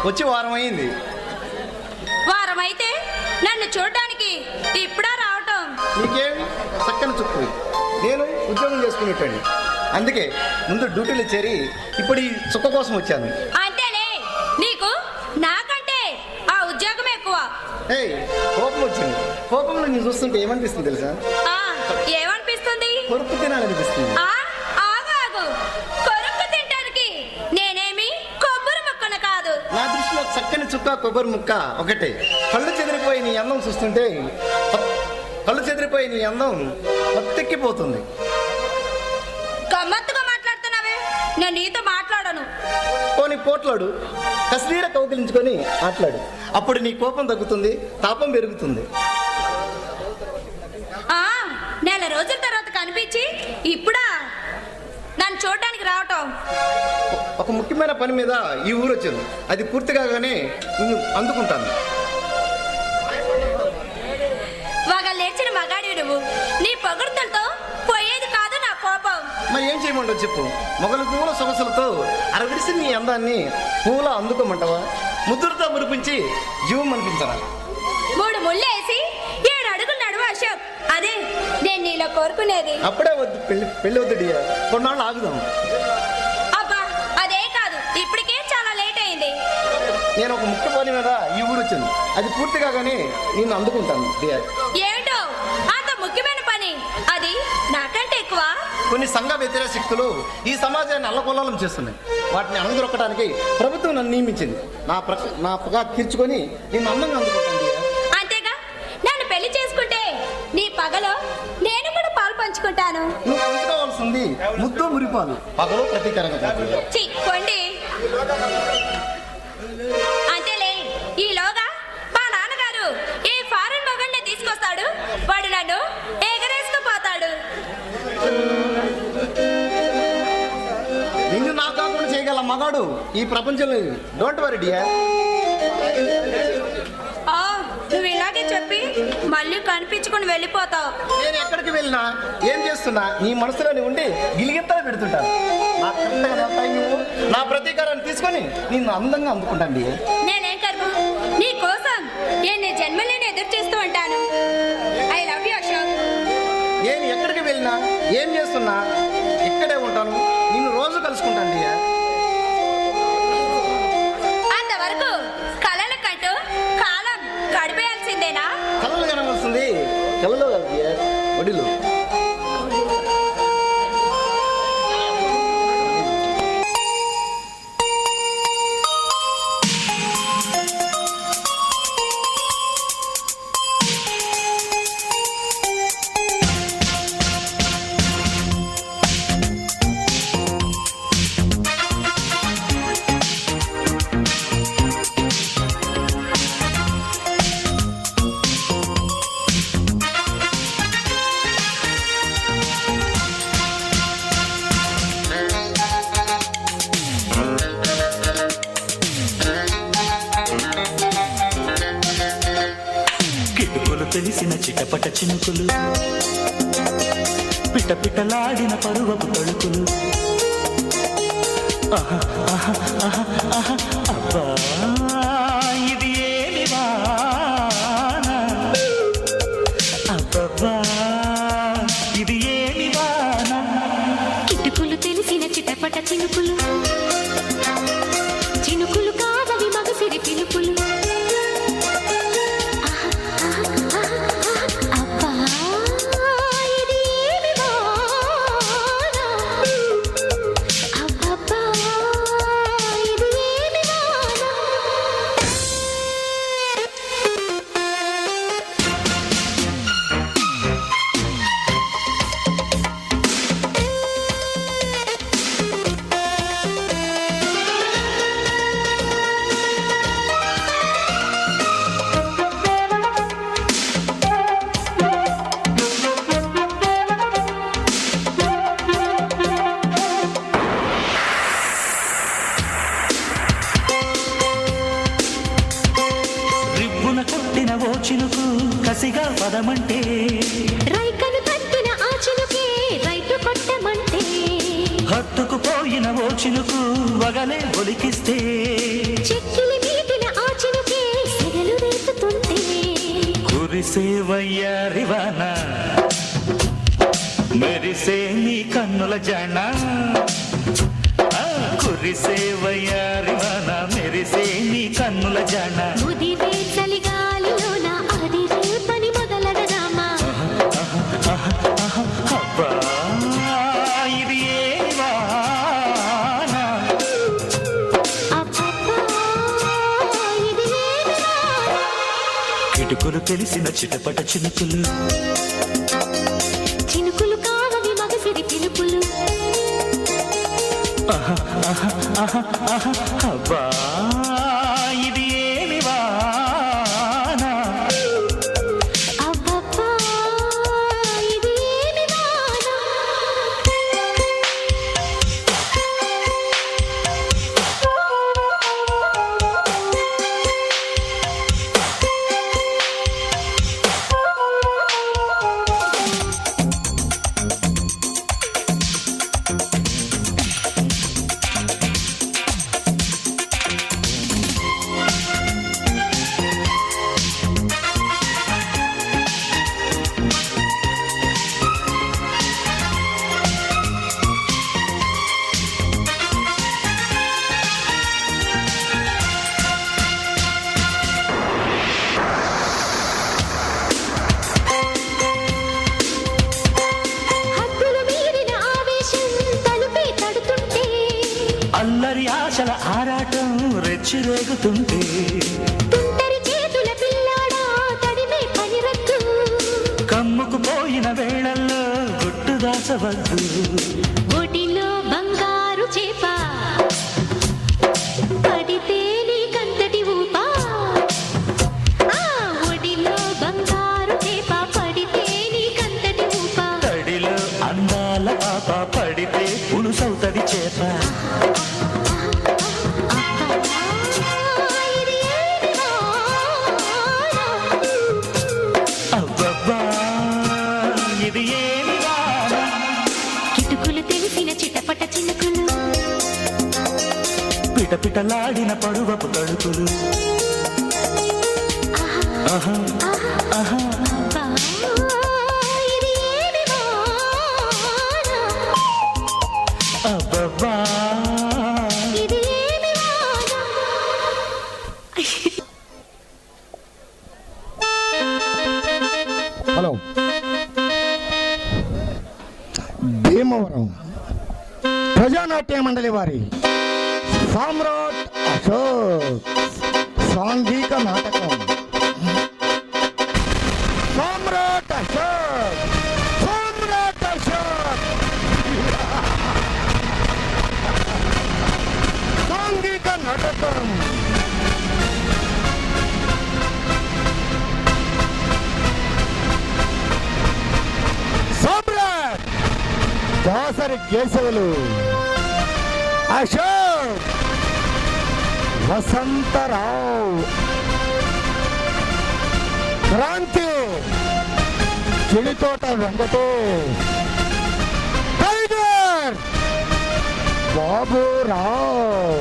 వచ్చి వారం అయింది. వారం అయితే నన్ను చూడడానికి ఇప్పుడా రావటం? నీకేమి చక్కని చుక్కు. నేను ఉద్యోగం చేసుకునేటండి, అందుకే ముందు డ్యూటీలో చేరి ఇప్పుడు ఈ చుక్క కోసం వచ్చాను. అంతేలే, నీకు నాకంటే ఆ ఉద్యోగం ఎక్కువ. ఏయ్, కోపం వచ్చింది. కోపంలో నేను చూస్తుంటే ఏమనిపిస్తుంది తెలుసా? ఏమనిపిస్తుంది? కొరుకు తినాలనిపిస్తుంది. ఆగు, కొరుకు తింటానికి నేనేమి కొబ్బరి ముక్కను కాదు. నా దృష్టిలో చక్కని చుక్క కొబ్బరి ముక్క ఒకటే. కళ్ళు చెదిరిపోయి నీ అందం చూస్తుంటే మత్తెక్కిపోతుంది. గమ్మత్తుగా మాట్లాడుతున్నావే, నేను నీతో మాట్లాడను. పోనీ పోట్లాడు, కసిరీర కౌగిలించుకొని మాట్లాడు. అప్పుడు నీ కోపం తగ్గుతుంది, తాపం పెరుగుతుంది. నెల రోజుల తర్వాత కనిపించి ఇప్పుడా నన్ను చూడడానికి రావటం? ఒక ముఖ్యమైన పని మీద ఈ ఊరు వచ్చింది. అది పూర్తి కాగానే నిన్ను అందుకుంటాను. లేచిన మగాడి నువ్వు, నీ పొగడ్తలతో పోయేది కాదు నా కోపం. మరి ఏం చేయమంటావు చెప్పు? మొగలు పూల సొగసులతో అరవిడిసి నీ అందాన్ని పూల అందుకోమంటావా? ముద్దులతో మురిపించి జీవం అనిపించరా? 3 ముళ్ళేసి 7 అడుగులు నడువు అశోక్, అదే నేను నీలో కోరుకునేది. అప్పుడే వద్దు, పెళ్లి వద్దు డియా, కొన్నాళ్ళు ఆగుదాం. అబ్బా, అదే కాదు, ఇప్పటికే చాలా లేట్ అయింది. నేను ఒక ముఖ్య పని మీద ఈ ఊరు వచ్చింది. అది పూర్తి కాగానే నేను అందుకుంటాను డియర్. ఏమిటో అంత ముఖ్యమైన పని? అది నాకంటే ఎక్కువ. కొన్ని సంఘ వ్యతిరేక శక్తులు ఈ సమాజాన్ని అల్లకొల్లం చేస్తున్నాయి. వాటిని అణగదొక్కడానికి ప్రభుత్వం నన్ను నియమించింది. నా పగా తీర్చుకొని నేను అందంగా అందుకుంటాను డియర్. అంతేగా, నన్ను పెళ్లి చేసుకుంటే నీ పగలో నేను కూడా పాలు పంచుకుంటాను. నువ్వు పంచుకోవాల్సింది ముద్దు మురిపాలు, పగలో ప్రతీకరంగా. కొండి అంతేలే, ఈలోగా మా నాన్నగారు ఈ ఫారెన్ మొగల్ని తీసుకొస్తాడు. వాడు నన్ను ఎగరేసుకుపోతాడు. నిన్ను నా కాకుండా చేయగల మగాడు ఈ ప్రపంచంలో. Don't worry dear. నువ్వు ఇలాగే చెప్పి మళ్ళీ కనిపించుకుని వెళ్ళిపోతావు. నేను ఎక్కడికి వెళ్ళినా ఏం చేస్తున్నా నీ మనసులోని ఉండి గిలిగింతలు పెడుతుంటాను. నా ప్రతీకారాన్ని తీసుకొని నిన్ను అందంగా అందుకుంటాను. నేనేం కర్మ, నీ కోసం ఎన్ని జన్మలేని ఎదురు చేస్తూ ఉంటాను. I love you Ashok. నేను ఎక్కడికి వెళ్ళినా ఏం చేస్తున్నా ఇక్కడే ఉంటాను. నిన్ను రోజు కలుసుకుంటాను డియర్. అంతవరకు కలల కంటూ కాలం గడిపేయాల్సిందేనా? కలలు కనవలసింది కలలో కాదు డియర్, ఒడిలో. తెలిసిన చిటపట చినుకులు, పిట పిటలాడిన పరువపు తడుకులు. అబ్బా, ఇది ఏమి వాన, అబ్బబ్బా, ఇది ఏమి వాన. కిటుకులు తెలిసిన చిటపట చినుకులు, చినుకులు కాదవి మగసిరి పిలుపులు. చినుకు కసిగా పదమంటే, రైకను తట్టిన ఆ చినుకే రైతు కొట్టమంటే, హత్తుకు పోయిన ఓ చినుకు వగలే ఒలికిస్తే, చెక్కిలి కురిసే వయ్యారివాన మెరిసే నీ కన్నుల జాణ కురిసే వయ్యారివాన మెరిసే నీ కన్నుల జాణ ముదిరే చలిగాలిలోన అదిరే పని మొదలడదామా అబ్బా ఇది ఏ వాన అబ్బబ్బా, ఇది ఏమి వాన? కిటుకులు తెలిసిన చిటపట చినుకులు చినుకులు కావవి మగసిరి పిలుపులు అబ్బా ఇది ఏమి వాన అబ్బబ్బా, ఇది ఏమి వాన? హద్దులు మీరిన ఆవేశం తలుపే తడుతుంటే అల్లరి ఆశల ఆరాటం రెచ్చిరేగుతుంటే తుంటరి చేతుల పిల్లాడా తడిమే పనిరద్దు కమ్ముకు పోయిన వేళల్లో గుట్టు దాచవద్దు ఒడిలో బంగారు చేప పడితే నీకంతటి ఊపా ఆ ఒడిలో బంగారు చేప పడితే నీకంతటి ఊపా తడిలో అందాల పాప పడితే పులుసవుతది చేప ఇది ఏమి వాన? అబ్బబ్బా ఇది ఏమి వాన కిటుకులు తెలిసిన చిటపట చినుకులు పిటపిటలాడిన పరువపు తడుకులు ఆహా ఆహా అబ్బా, ఇది ఏమి వాన? అబ్బబ్బా ఇది ఏమి వాన? హలో భీమవరం ప్రజానాట్య మండలి వారి సామ్రాట్ అశోక్ సాంఘిక నాటకం సామ్రాట్ అశోక్ సామ్రాట్ అశోక్ సాంఘిక నాటకం సామ్రాట్ దాసరి కేశవులు అశోక్ వసంతరావు క్రాంతి చెడితోట వెంకటేష్ టైగర్ బాబురావు